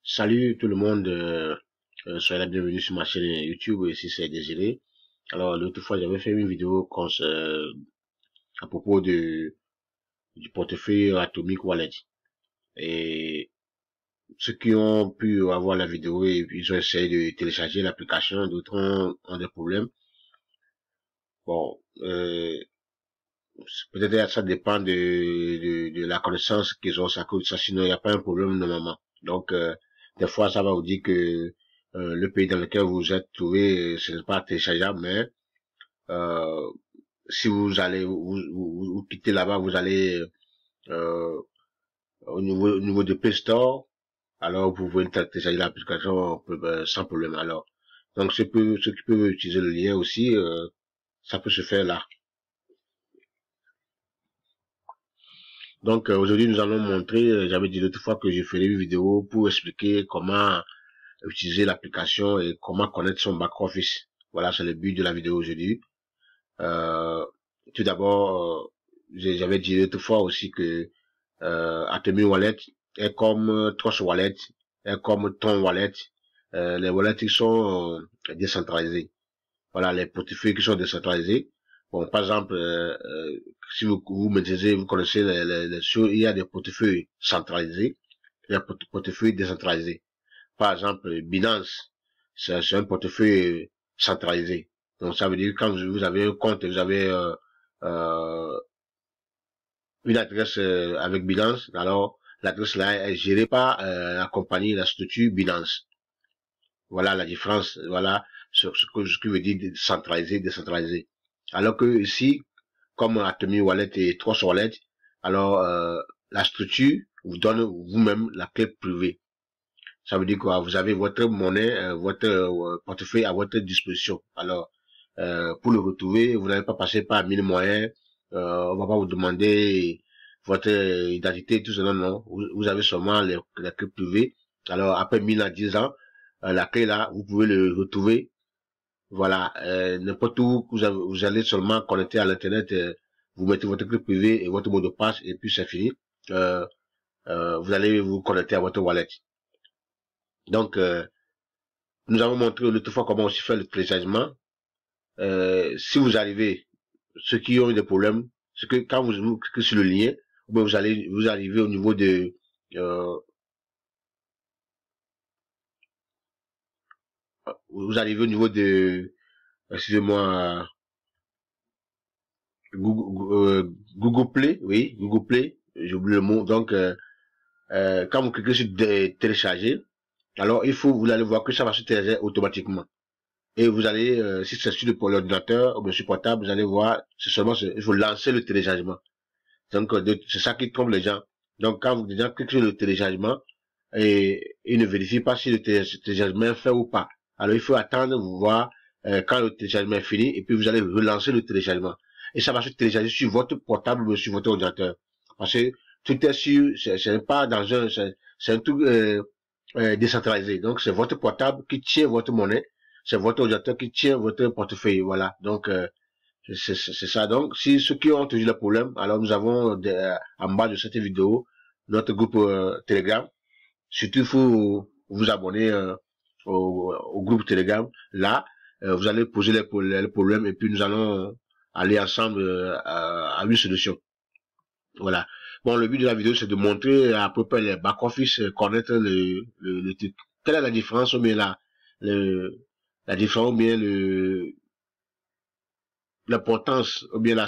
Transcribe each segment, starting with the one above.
Salut tout le monde, soyez la bienvenue sur ma chaîne YouTube, ici c'est Désiré. Alors l'autre fois j'avais fait une vidéo à propos du portefeuille Atomic Wallet. Et ceux qui ont pu avoir la vidéo, ils ont essayé de télécharger l'application, d'autres ont des problèmes. Bon, peut-être ça dépend de la connaissance qu'ils ont, ça, sinon il n'y a pas un problème normalement. Donc, des fois, ça va vous dire que le pays dans lequel vous êtes trouvé, ce n'est pas téléchargeable, mais euh, si vous allez vous quittez là-bas, vous allez au niveau de Play Store, alors vous pouvez télécharger l'application sans problème. Alors, donc ceux qui peuvent utiliser le lien aussi, ça peut se faire là. Donc aujourd'hui nous allons montrer, j'avais dit l'autre fois que je ferai une vidéo pour expliquer comment utiliser l'application et comment connaître son back-office. Voilà, c'est le but de la vidéo aujourd'hui. Euh, Tout d'abord, j'avais dit l'autre fois aussi que Atomic Wallet est comme Trust Wallet, est comme Ton Wallet. Les wallets qui sont décentralisés. Voilà, les portefeuilles qui sont décentralisés. Bon, par exemple, si vous maîtrisez, vous connaissez les choses, il y a des portefeuilles centralisés, il y a des portefeuilles décentralisés. Par exemple, Binance, c'est un portefeuille centralisé. Donc, ça veut dire que quand vous avez un compte, vous avez euh, une adresse avec Binance, alors l'adresse là est gérée par la compagnie, la structure Binance. Voilà la différence, voilà ce que veut dire centralisé, décentralisé. Alors que ici, comme Atomic Wallet et Trust Wallet, alors la structure vous donne vous-même la clé privée. Ça veut dire quoi? Vous avez votre monnaie, votre portefeuille à votre disposition. Alors, pour le retrouver, vous n'allez pas passer par mille moyens. On va pas vous demander votre identité, tout ça. Non, non. Vous avez seulement la clé privée. Alors, après 1000 à 10 ans, la clé là, vous pouvez le retrouver. Voilà, n'importe où vous allez seulement connecter à l'internet, vous mettez votre clé privée et votre mot de passe et puis c'est fini. Vous allez vous connecter à votre wallet. Donc, nous avons montré l'autre fois comment aussi faire le téléchargement. Si vous arrivez, ceux qui ont eu des problèmes, c'est que quand vous cliquez sur le lien, vous arrivez au niveau de vous arrivez au niveau de excusez-moi Google Play, oui, Google Play, j'ai oublié le mot. Donc quand vous cliquez sur télécharger, alors vous allez voir que ça va se télécharger automatiquement. Et vous allez, si c'est sur l'ordinateur ou bien sur portable, vous allez voir, il faut lancer le téléchargement. Donc, c'est ça qui trompe les gens. Donc, quand vous déjà cliquez sur le téléchargement, et il ne vérifie pas si le téléchargement est fait ou pas. Alors, il faut attendre, vous voir, quand le téléchargement est fini, et puis vous allez relancer le téléchargement. Et ça va se télécharger sur votre portable ou sur votre ordinateur. Parce que tout est sur, c'est pas dans c'est un truc, décentralisé. Donc, c'est votre portable qui tient votre monnaie. C'est votre ordinateur qui tient votre portefeuille. Voilà. Donc, c'est ça. Donc, si ceux qui ont toujours le problème, alors nous avons en bas de cette vidéo notre groupe Telegram. Surtout, il faut vous abonner au groupe Telegram. Là, vous allez poser les problèmes et puis nous allons aller ensemble à une solution. Voilà. Bon, le but de la vidéo, c'est de montrer à peu près les back-office, connaître le truc. Quelle est la différence ou bien la différence ou bien l'importance ou bien la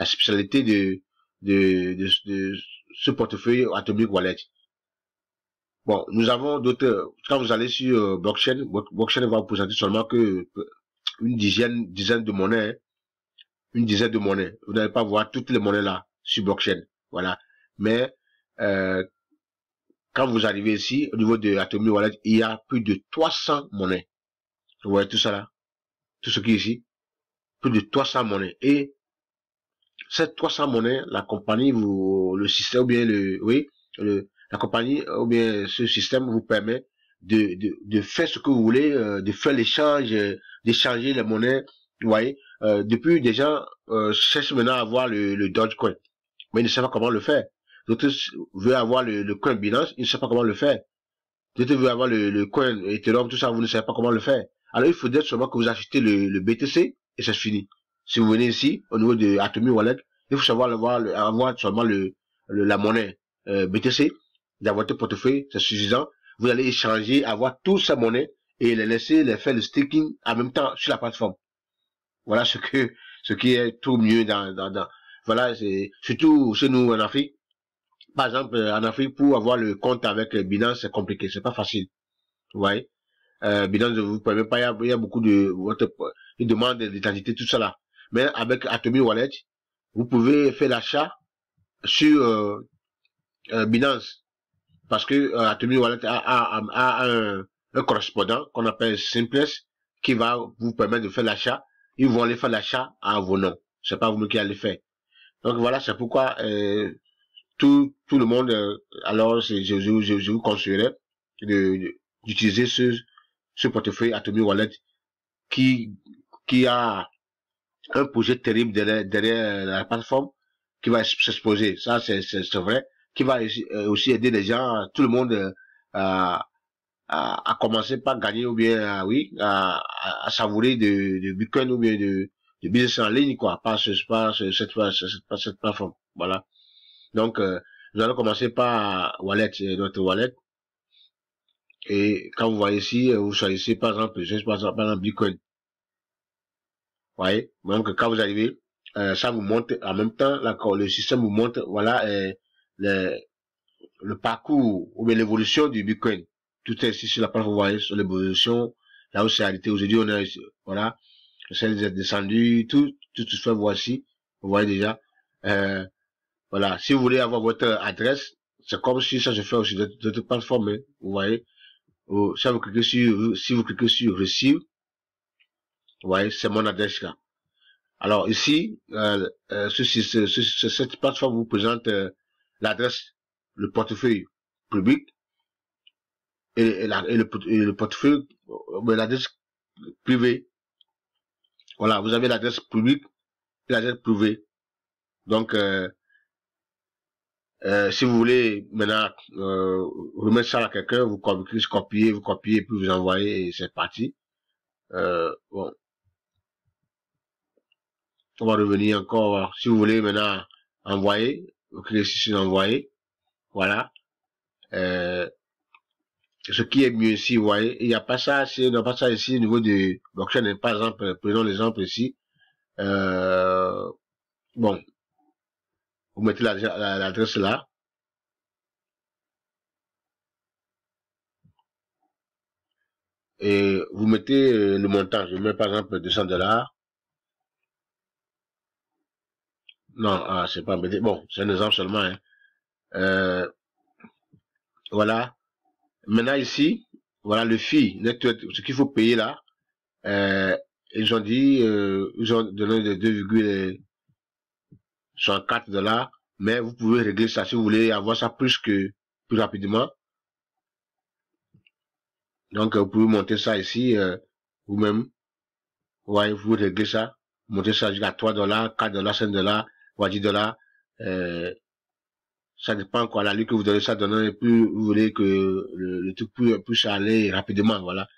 spécialité de ce portefeuille Atomic Wallet. Bon, nous avons d'autres, quand vous allez sur blockchain, blockchain va vous présenter seulement que une dizaine de monnaies, hein, une dizaine de monnaies. Vous n'allez pas voir toutes les monnaies là sur blockchain. Voilà. Mais quand vous arrivez ici, au niveau de Atomic Wallet, il y a plus de 300 monnaies. Vous voyez tout ça là? Tout ce qui est ici? Plus de 300 monnaies. Et ces 300 monnaies, la compagnie le système, ou bien la compagnie, ou bien ce système vous permet de faire ce que vous voulez, de faire l'échange, d'échanger les monnaies. Vous voyez, depuis des gens cherchent maintenant à avoir le Dogecoin, mais ils ne savent pas comment le faire. d'autres veulent avoir le coin Binance, ils ne savent pas comment le faire. D'autres veulent avoir le coin Ethereum, tout ça, vous ne savez pas comment le faire. Alors, il faudrait seulement que vous achetez le BTC et c'est fini. Si vous venez ici, au niveau de Atomic Wallet, il faut savoir avoir seulement la monnaie BTC dans votre portefeuille, c'est suffisant. Vous allez échanger, avoir toutes ces monnaies et les faire le staking en même temps sur la plateforme. Voilà ce qui est tout mieux voilà, c'est surtout chez nous en Afrique. Par exemple, en Afrique, pour avoir le compte avec Binance, c'est compliqué, c'est pas facile. Vous voyez, Binance ne vous permet pas, il y a beaucoup de une demande d'identité, tout ça là. Mais avec Atomic Wallet, vous pouvez faire l'achat sur Binance parce que Atomic Wallet a un correspondant qu'on appelle Simplex qui va vous permettre de faire l'achat. Ils vont aller faire l'achat à vos noms. C'est pas vous qui allez faire. Donc voilà, c'est pourquoi tout le monde, alors je vous conseillerais d'utiliser ce portefeuille Atomic Wallet qui a un projet terrible derrière la plateforme qui va s'exposer. Ça, c'est vrai. Qui va aussi aider les gens, tout le monde à commencer par gagner ou bien à savourer de Bitcoin ou bien de business en ligne, quoi, pas cette plateforme. Voilà. Donc, nous allons commencer par wallet, notre wallet. Et quand vous voyez ici, vous choisissez par exemple, par exemple Bitcoin. Vous voyez? Donc, quand vous arrivez, ça vous montre en même temps, là, le système vous montre, voilà, le parcours ou bien l'évolution du Bitcoin. Tout est ici sur la page, vous voyez, sur l'évolution, là où c'est arrêté. Aujourd'hui, on est, voilà, c'est descendu, tout se fait, voici. Vous voyez déjà. Voilà, si vous voulez avoir votre adresse, c'est comme si ça se fait aussi d'autres plateformes, hein, vous voyez. Si vous cliquez sur Receive, vous voyez, c'est mon adresse là. Alors ici, cette plateforme vous présente l'adresse, le portefeuille public et le portefeuille, l'adresse privée. Voilà, vous avez l'adresse publique et l'adresse privée. Donc, si vous voulez maintenant remettre ça à quelqu'un, vous copiez, puis vous envoyez et c'est parti. Bon, on va revenir encore. Si vous voulez maintenant envoyer, vous cliquez sur envoyer. Voilà. Ce qui est mieux ici, vous voyez, il n'y a pas ça, il n'y a pas ça ici au niveau de blockchain. Par exemple, prenons l'exemple ici. Bon, vous mettez l'adresse là. Et vous mettez le montant. Je mets par exemple $200. Non, c'est pas bon, c'est un exemple seulement. Hein. Voilà. Maintenant ici, voilà le fee, ce qu'il faut payer là. Ils ont dit, ils ont donné de 2,64 $, mais vous pouvez régler ça si vous voulez avoir ça plus rapidement. Donc vous pouvez monter ça ici vous-même. Ouais, vous pouvez régler ça, monter ça jusqu'à $3, $4, $5, ou $10. Ça dépend quoi, la ligne que vous donnez ça, donnez plus vous voulez que le truc puisse aller rapidement, voilà.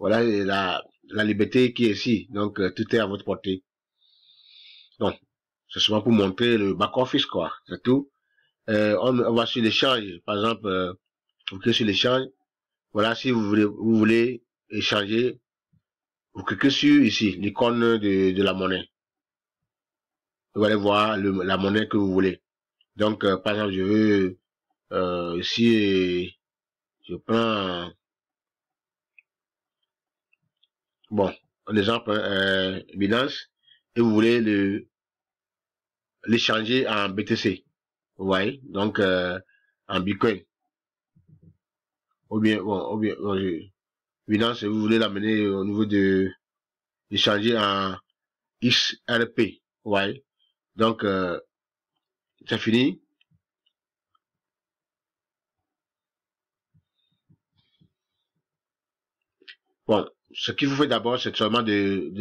Voilà la liberté qui est ici. Donc tout est à votre portée. Donc, c'est seulement pour montrer le back-office, quoi. C'est tout. On va sur l'échange. Par exemple, vous cliquez sur l'échange. Voilà, si vous voulez échanger, vous cliquez sur ici, l'icône de la monnaie. Vous allez voir la monnaie que vous voulez. Donc, par exemple, je veux ici, je prends bon, un exemple, Binance, et vous voulez l'échanger en BTC. Vous voyez, donc en Bitcoin. Ou bien, Binance, vous voulez l'amener au niveau de échanger en XRP. Vous voyez, donc c'est fini. Bon, ce qu'il vous fait d'abord, c'est seulement de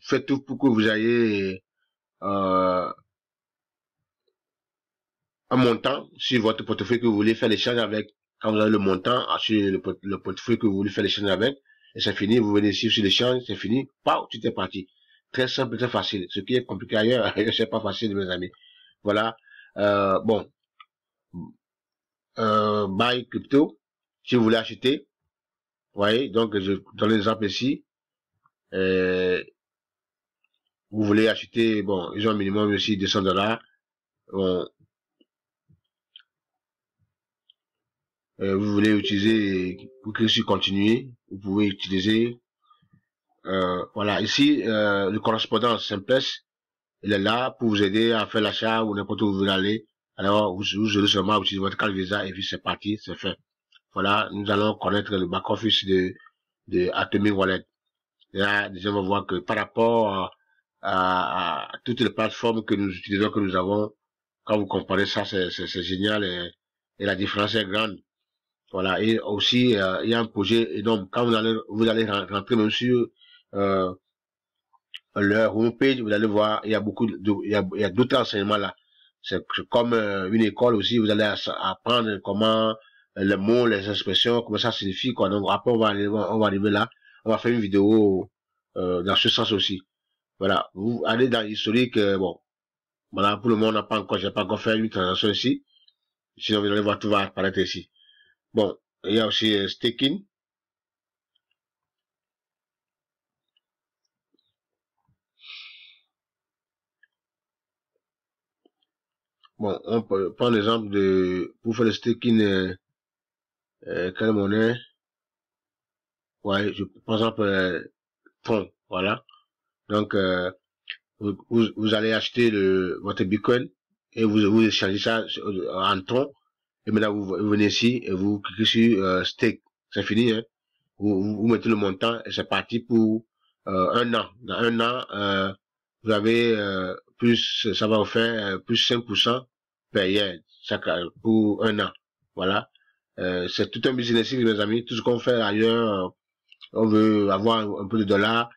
faire tout pour que vous ayez un montant sur votre portefeuille que vous voulez faire l'échange avec. Quand vous avez le montant sur le portefeuille que vous voulez faire l'échange avec, et c'est fini, vous venez ici sur l'échange, c'est fini, paf, tout est parti. Très simple, très facile. Ce qui est compliqué ailleurs, c'est pas facile, mes amis. Voilà. Bon. Buy crypto. Si vous voulez acheter, vous voyez, donc je donne l'exemple ici. Vous voulez acheter, bon, ils ont un minimum aussi de 100 $. Bon, vous voulez utiliser, vous cliquez sur continuer, vous pouvez utiliser, voilà, ici, le correspondant Simplex, il est là pour vous aider à faire l'achat ou n'importe où vous voulez aller. Alors, vous allez seulement utiliser votre carte Visa et puis c'est parti, c'est fait. Voilà, nous allons connaître le back-office de Atomic Wallet. Là, déjà, on va voir que par rapport à toutes les plateformes que nous utilisons, que nous avons, quand vous comparez ça, c'est génial et la différence est grande. Voilà, et aussi, il y a un projet énorme. Quand vous allez rentrer même sur leur homepage, vous allez voir, il y a beaucoup il y a d'autres enseignements là. C'est comme une école aussi, vous allez apprendre comment les mots, les expressions, comment ça signifie, quoi. Donc après, on va arriver là, on va faire une vidéo dans ce sens aussi. Voilà, vous allez dans l'historique, bon, voilà, pour le moment, j'ai pas encore fait une transaction ici. Sinon, vous allez voir, tout va apparaître ici. Bon, il y a aussi staking. Bon, on peut prendre l'exemple pour faire le staking, quelle monnaie? Ouais, par exemple, Tron, voilà. Donc, vous allez acheter votre Bitcoin et vous échangez ça en Tron. Et maintenant, vous venez ici et vous cliquez sur stake. C'est fini, hein. Vous mettez le montant et c'est parti pour un an. Dans un an, vous avez plus, ça va vous faire plus 5% payé pour un an. Voilà. C'est tout un business, mes amis. Tout ce qu'on fait ailleurs, on veut avoir un peu de dollars,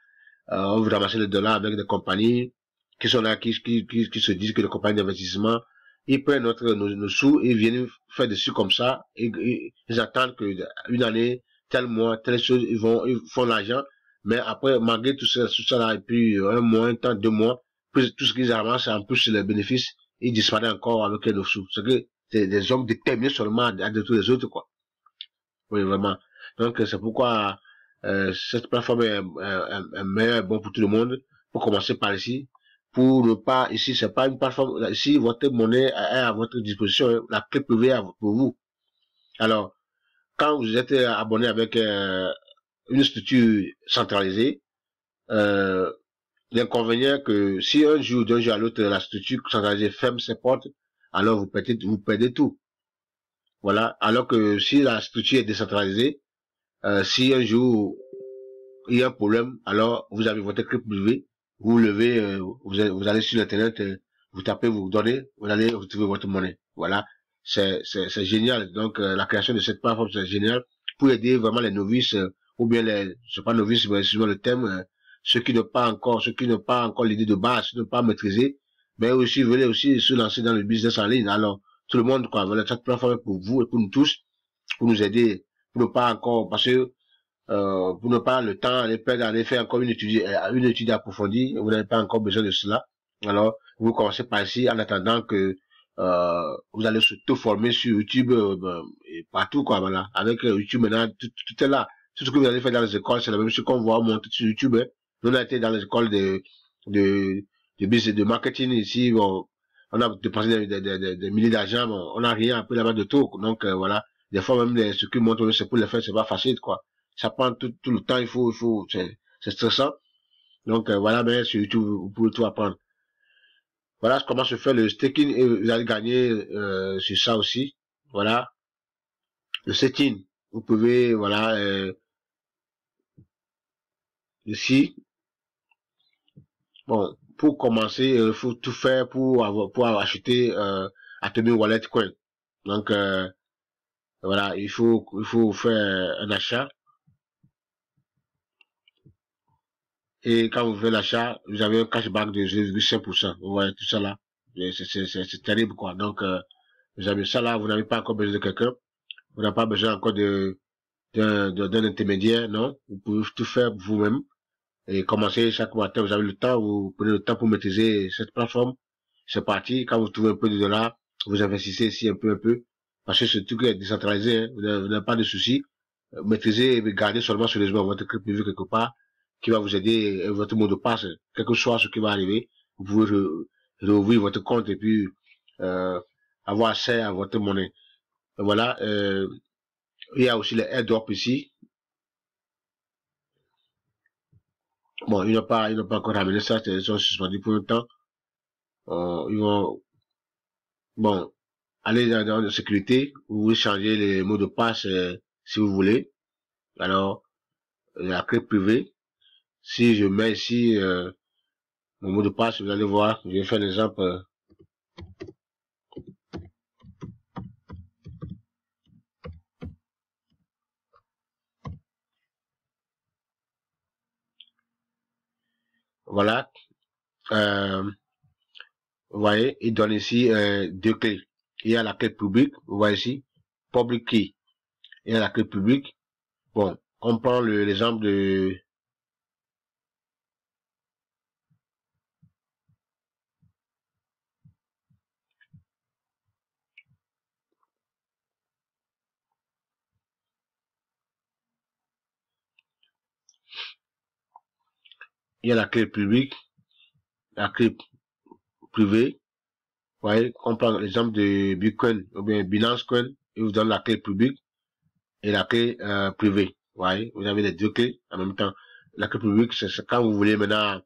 on veut ramasser le dollar avec des compagnies qui sont là, qui se disent que les compagnies d'investissement, ils prennent nos sous et viennent faire dessus comme ça, et ils attendent que une année, tel mois, telle chose, ils font l'argent, mais après, malgré tout ça là, et puis un mois, un temps, 2 mois, plus tout ce qu'ils ramassent, en plus les bénéfices, ils disparaissent encore avec nos sous. C'est que c'est des hommes déterminés seulement à détruire les autres, quoi. Oui, vraiment. Donc, c'est pourquoi cette plateforme est meilleure, bon pour tout le monde. Pour commencer par ici, pour ne pas, ici, c'est pas une plateforme, ici, votre monnaie est à votre disposition, hein, la clé privée pour vous. Alors, quand vous êtes abonné avec une structure centralisée, euh, l'inconvénient que si un jour, d'un jour à l'autre, la structure centralisée ferme ses portes, alors vous perdez tout. Voilà. Alors que si la structure est décentralisée, si un jour il y a un problème, alors vous avez votre clé privée, vous levez, vous allez sur l'internet, vous tapez, vous donnez, vous allez retrouver votre monnaie. Voilà, c'est génial. Donc la création de cette plateforme c'est génial pour aider vraiment les novices ou bien les, c'est pas novices mais c'est le thème, ceux qui n'ont pas encore l'idée de base, ceux qui n'ont pas maîtrisé, mais aussi veulent aussi se lancer dans le business en ligne. Alors tout le monde quoi, voilà cette plateforme est pour vous et pour nous tous, pour nous aider, pour ne pas encore parce que vous n'avez pas le temps d'aller perdre, d'aller faire encore une étude approfondie, vous n'avez pas encore besoin de cela. Alors, vous commencez par ici en attendant que vous allez tout former sur YouTube et partout, quoi, voilà. Avec YouTube maintenant, tout est là. Tout ce que vous allez faire dans les écoles, c'est la même chose qu'on voit monter sur YouTube. Hein. Nous, on a été dans les écoles de business, de marketing ici, bon, on a dépensé des milliers d'argent, bon, on n'a rien appris là-bas de tout. Donc, voilà. Des fois, même ce qu'ils montrent, c'est pour les faire, c'est pas facile, quoi. Ça prend tout le temps, c'est stressant. Donc, voilà, mais sur YouTube, vous pouvez tout apprendre. Voilà comment se fait le staking et vous allez gagner sur ça aussi. Voilà. Le staking. Vous pouvez, voilà, ici. Bon, pour commencer, il faut tout faire pour acheter Atomic Wallet Coin. Donc, voilà, il faut faire un achat. Et quand vous faites l'achat, vous avez un cashback de 0,5%. Vous voyez tout ça là. C'est terrible, quoi. Donc, Vous avez ça là, vous n'avez pas encore besoin de quelqu'un. Vous n'avez pas besoin encore d'un intermédiaire, non. Vous pouvez tout faire vous-même. Et commencer chaque matin, vous avez le temps, vous prenez le temps pour maîtriser cette plateforme. C'est parti. Quand vous trouvez un peu de dollars, vous investissez ici un peu. Parce que ce truc est décentralisé, hein. Vous n'avez pas de soucis. Maîtrisez et gardez seulement sérieusement votre crypto privé quelque part, qui va vous aider, votre mot de passe, quel que soit ce qui va arriver. Vous pouvez rouvrir votre compte et puis, avoir accès à votre monnaie. Et voilà, il y a aussi les airdrops ici. Bon, ils n'ont pas encore ramené ça, ils sont suspendus pour le temps. Ils vont, bon, aller dans la sécurité, vous pouvez changer les mots de passe, si vous voulez. Alors, la clé privée, si je mets ici, mon mot de passe, vous allez voir, je vais faire un exemple. Voilà. Vous voyez, il donne ici deux clés. Il y a la clé publique, vous voyez ici, public key. Il y a la clé publique. Bon, on prend l'exemple de... Il y a la clé publique, la clé privée. Vous voyez, on prend l'exemple de Bitcoin ou bien Binance Coin, il vous donne la clé publique et la clé privée. Vous voyez, vous avez les deux clés en même temps. La clé publique, c'est quand vous voulez maintenant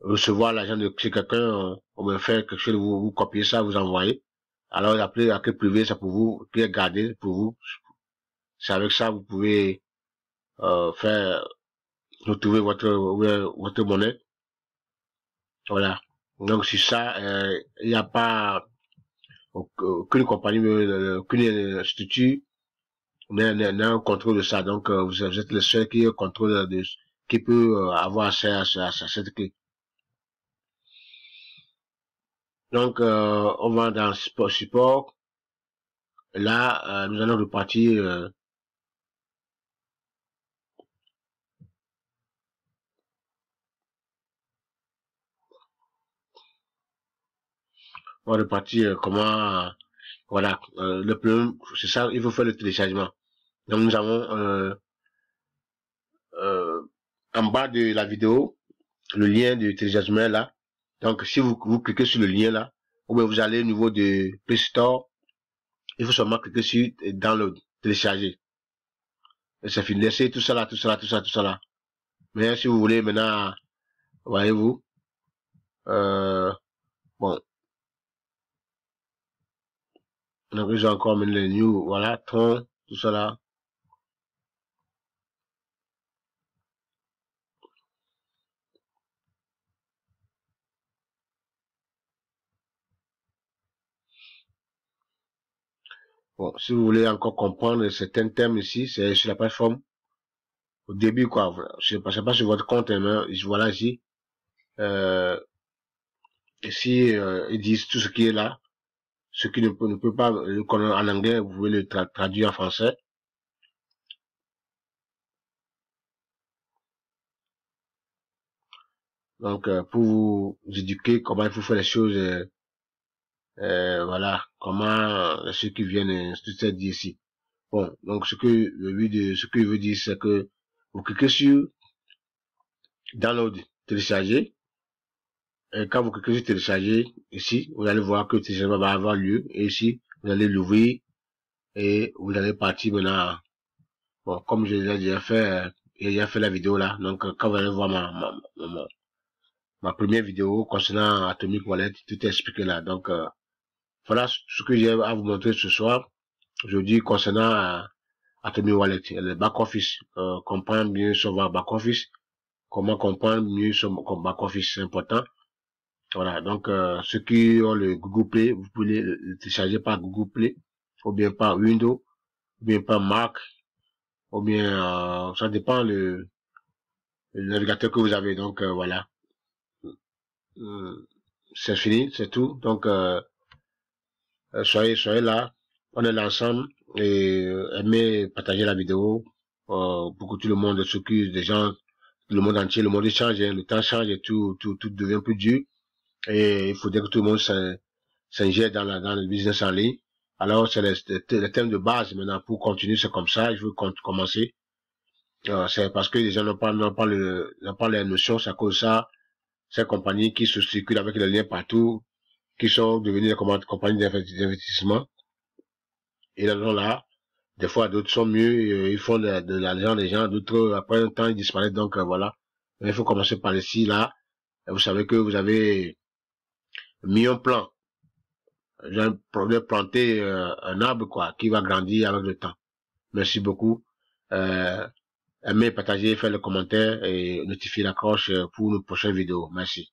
recevoir l'argent de chez quelqu'un, ou bien faire quelque chose, vous copiez ça, vous envoyez. Alors la clé privée, c'est pour vous, clé gardée pour vous. C'est avec ça vous pouvez faire retrouver votre monnaie. Voilà. Donc sur ça, il n'y a pas aucune compagnie, aucune structure n'a un contrôle de ça. Donc vous êtes le seul qui a contrôle qui peut avoir accès à cette clé. Donc on va dans support. Là, nous allons repartir. On va repartir comment. Voilà. Le problème, c'est ça. Il faut faire le téléchargement. Donc nous avons en bas de la vidéo le lien de téléchargement là. Donc si vous cliquez sur le lien là, ou bien vous allez au niveau de Play Store, il faut seulement cliquer sur download, télécharger. Et c'est fini. Laissez tout ça là, tout ça là, tout ça, tout ça là. Mais si vous voulez maintenant, voyez-vous, bon, donc ils ont encore mis les new, voilà, ton, tout ça là. Bon, si vous voulez encore comprendre certains thèmes ici, c'est sur la plateforme. Au début, quoi, je sais pas sur votre compte, mais voilà ici. Ici, ils disent tout ce qui est là. Ce qui ne peut pas le connaître en anglais, vous pouvez le traduire en français. Donc, pour vous éduquer comment il faut faire les choses, voilà, comment ceux qui viennent, tout ça dit ici. Bon, donc ce que je veux dire, c'est que vous cliquez sur download, télécharger. Et quand vous cliquez sur télécharger, ici, vous allez voir que le téléchargement va avoir lieu. Et ici, vous allez l'ouvrir et vous allez partir maintenant. Bon, comme je l'ai déjà fait, j'ai déjà fait la vidéo là. Donc, quand vous allez voir ma première vidéo concernant Atomic Wallet, tout est expliqué là. Donc, voilà ce que j'ai à vous montrer ce soir. Aujourd'hui, concernant Atomic Wallet, le back-office, comprendre mieux son back-office, comment comprendre mieux son back-office, c'est important. Voilà, donc ceux qui ont le Google Play, vous pouvez le télécharger par Google Play, ou bien par Windows, ou bien par Mac, ou bien ça dépend le navigateur que vous avez. Donc voilà, c'est fini, c'est tout. Donc soyez là. On est là ensemble et aimez partager la vidéo pour que tout le monde s'occupe des gens, le monde entier, le monde change, hein, le temps change et tout devient plus dur. Et il faudrait que tout le monde s'ingère dans le business en ligne. Alors, c'est le thème de base maintenant. Pour continuer, c'est comme ça. Je veux commencer. C'est parce que les gens n'ont pas les notions. C'est à cause de ça, ces compagnies qui se circulent avec les liens partout, qui sont devenues des compagnies d'investissement. Et là, des fois, d'autres sont mieux, ils font de l'argent des gens, d'autres, après un temps, ils disparaissent. Donc, voilà. Mais il faut commencer par ici, là. Et vous savez que vous avez mis un plan. J'ai planter un arbre, quoi, qui va grandir avec le temps. Merci beaucoup. Aimez, partagez, faites le commentaire et notifiez la cloche pour nos prochaines vidéos. Merci.